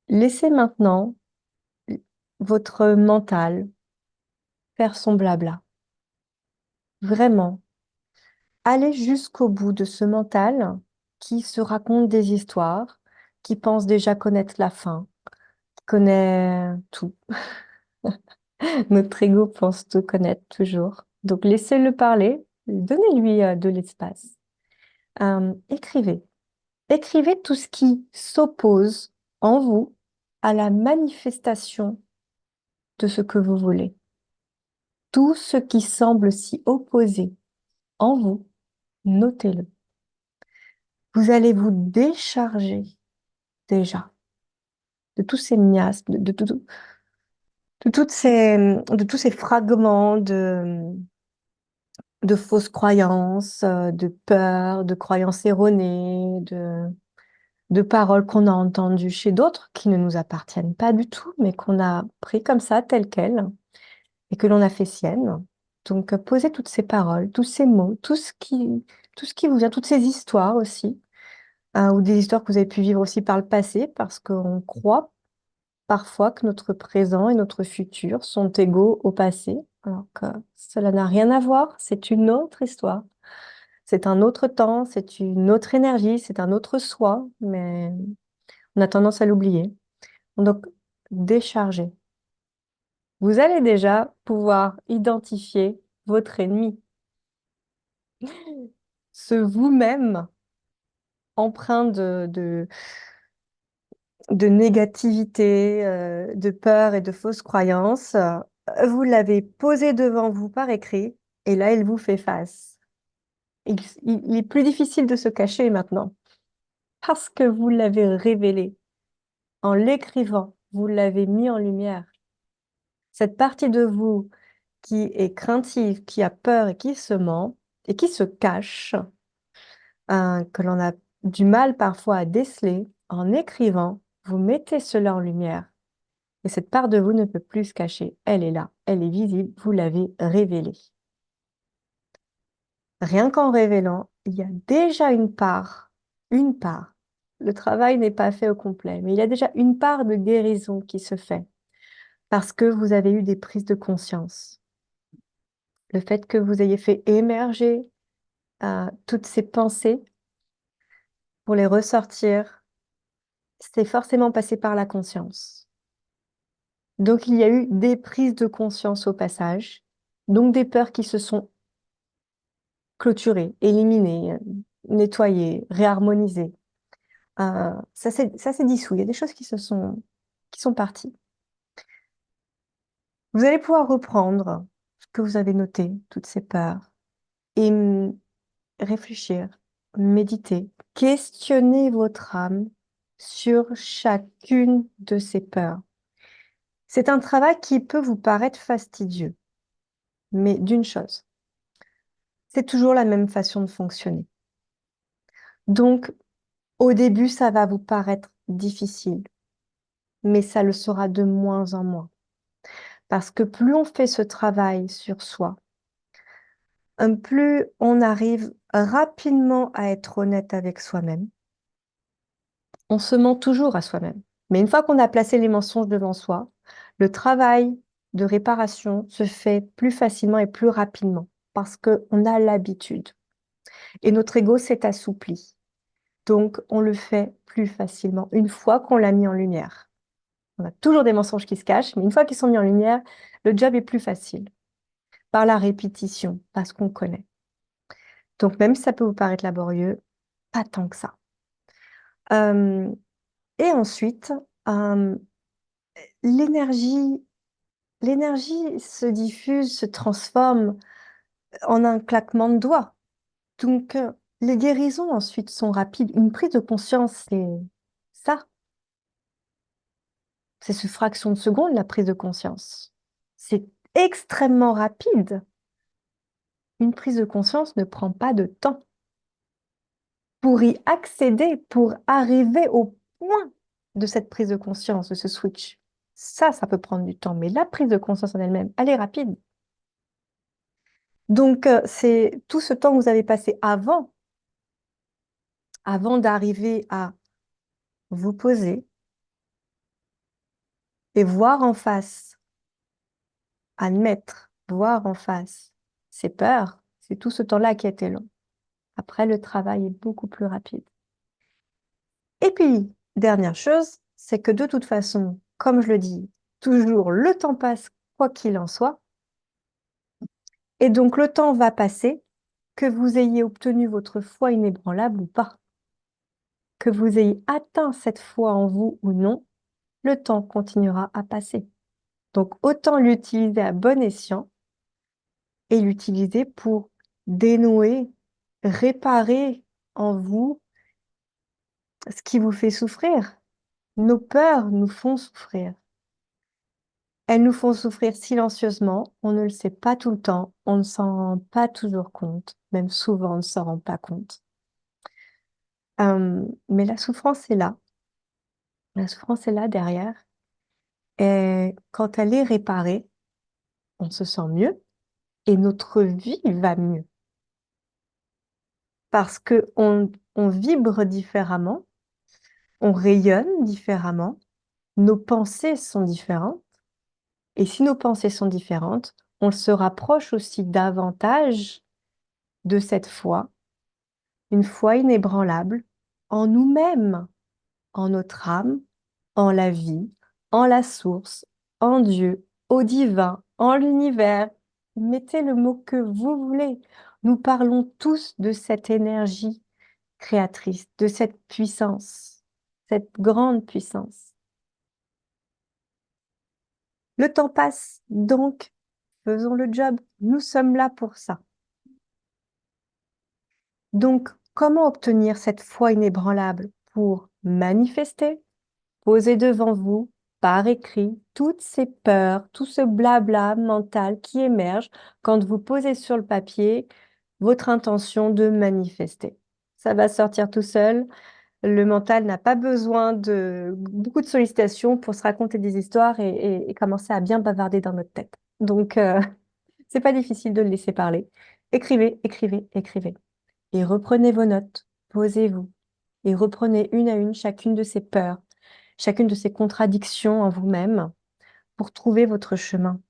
Laissez maintenant votre mental faire son blabla. Vraiment, allez jusqu'au bout de ce mental qui se raconte des histoires, qui pense déjà connaître la fin, qui connaît tout. Notre ego pense tout connaître toujours. Donc laissez-le parler, donnez-lui de l'espace. Écrivez. Écrivez tout ce qui s'oppose en vous à la manifestation de ce que vous voulez. Tout ce qui semble s'y opposer en vous, notez-le. Vous allez vous décharger déjà de tous ces miasmes, de tous ces fragments de fausses croyances, de peurs, de croyances erronées, de paroles qu'on a entendues chez d'autres qui ne nous appartiennent pas du tout, mais qu'on a pris comme ça, telles quelles, et que l'on a fait siennes. Donc, posez toutes ces paroles, tous ces mots, tout ce qui vous vient, toutes ces histoires aussi, ou des histoires que vous avez pu vivre aussi par le passé, parce qu'on croit parfois que notre présent et notre futur sont égaux au passé, alors que cela n'a rien à voir, c'est une autre histoire. C'est un autre temps, c'est une autre énergie, c'est un autre soi, mais on a tendance à l'oublier. Donc, déchargez. Vous allez déjà pouvoir identifier votre ennemi, ce vous-même empreint de négativité, de peur et de fausses croyances. Vous l'avez posé devant vous par écrit et là, il vous fait face. Il est plus difficile de se cacher maintenant parce que vous l'avez révélé. En l'écrivant, vous l'avez mis en lumière. Cette partie de vous qui est craintive, qui a peur et qui se ment et qui se cache, que l'on a du mal parfois à déceler, en écrivant, vous mettez cela en lumière. Et cette part de vous ne peut plus se cacher. Elle est là, elle est visible, vous l'avez révélée. Rien qu'en révélant, il y a déjà une part. Le travail n'est pas fait au complet, mais il y a déjà une part de guérison qui se fait parce que vous avez eu des prises de conscience. Le fait que vous ayez fait émerger toutes ces pensées pour les ressortir, c'est forcément passé par la conscience. Donc il y a eu des prises de conscience au passage, donc des peurs qui se sont clôturées, éliminées, nettoyées, réharmonisées. Ça s'est dissous. Il y a des choses qui sont parties. Vous allez pouvoir reprendre ce que vous avez noté, toutes ces peurs, et réfléchir, méditer, questionner votre âme sur chacune de ces peurs. C'est un travail qui peut vous paraître fastidieux, mais d'une chose, c'est toujours la même façon de fonctionner. Donc, au début, ça va vous paraître difficile, mais ça le sera de moins en moins. Parce que plus on fait ce travail sur soi, plus on arrive rapidement à être honnête avec soi-même. On se ment toujours à soi-même. Mais une fois qu'on a placé les mensonges devant soi, le travail de réparation se fait plus facilement et plus rapidement parce qu'on a l'habitude. Et notre ego s'est assoupli. Donc, on le fait plus facilement une fois qu'on l'a mis en lumière. On a toujours des mensonges qui se cachent, mais une fois qu'ils sont mis en lumière, le job est plus facile par la répétition, parce qu'on connaît. Donc, même si ça peut vous paraître laborieux, pas tant que ça. Euh, et ensuite, euh, l'énergie, l'énergie se diffuse, se transforme en un claquement de doigts. Donc, les guérisons ensuite sont rapides. Une prise de conscience, c'est ça. C'est sous fraction de seconde, la prise de conscience. C'est extrêmement rapide. Une prise de conscience ne prend pas de temps. Pour y accéder, pour arriver au point de cette prise de conscience, de ce switch, ça peut prendre du temps. Mais la prise de conscience en elle-même, elle est rapide. Donc, c'est tout ce temps que vous avez passé avant d'arriver à vous poser, et voir en face, admettre, voir en face ses peurs, c'est tout ce temps-là qui a été long. Après, le travail est beaucoup plus rapide. Et puis, dernière chose, c'est que de toute façon, comme je le dis, toujours le temps passe, quoi qu'il en soit. Et donc, le temps va passer, que vous ayez obtenu votre foi inébranlable ou pas, que vous ayez atteint cette foi en vous ou non, le temps continuera à passer. Donc, autant l'utiliser à bon escient et l'utiliser pour dénouer, réparer en vous ce qui vous fait souffrir. Nos peurs nous font souffrir. Elles nous font souffrir silencieusement, on ne le sait pas tout le temps, on ne s'en rend pas toujours compte, même souvent on ne s'en rend pas compte. Mais la souffrance est là, la souffrance est là derrière, et quand elle est réparée, on se sent mieux et notre vie va mieux parce que on vibre différemment, on rayonne différemment, nos pensées sont différentes, et si nos pensées sont différentes, on se rapproche aussi davantage de cette foi, une foi inébranlable en nous-mêmes, en notre âme, en la vie, en la source, en Dieu, au divin, en l'univers. Mettez le mot que vous voulez. Nous parlons tous de cette énergie créatrice, de cette puissance, cette grande puissance. Le temps passe, donc faisons le job. Nous sommes là pour ça. Donc, comment obtenir cette foi inébranlable pour manifester, poser devant vous, par écrit, toutes ces peurs, tout ce blabla mental qui émerge quand vous posez sur le papier votre intention de manifester. Ça va sortir tout seul. Le mental n'a pas besoin de beaucoup de sollicitations pour se raconter des histoires et commencer à bien bavarder dans notre tête. Donc, c'est pas difficile de le laisser parler. Écrivez, écrivez, écrivez. Et reprenez vos notes, posez-vous et reprenez une à une chacune de ces peurs, chacune de ces contradictions en vous-même pour trouver votre chemin.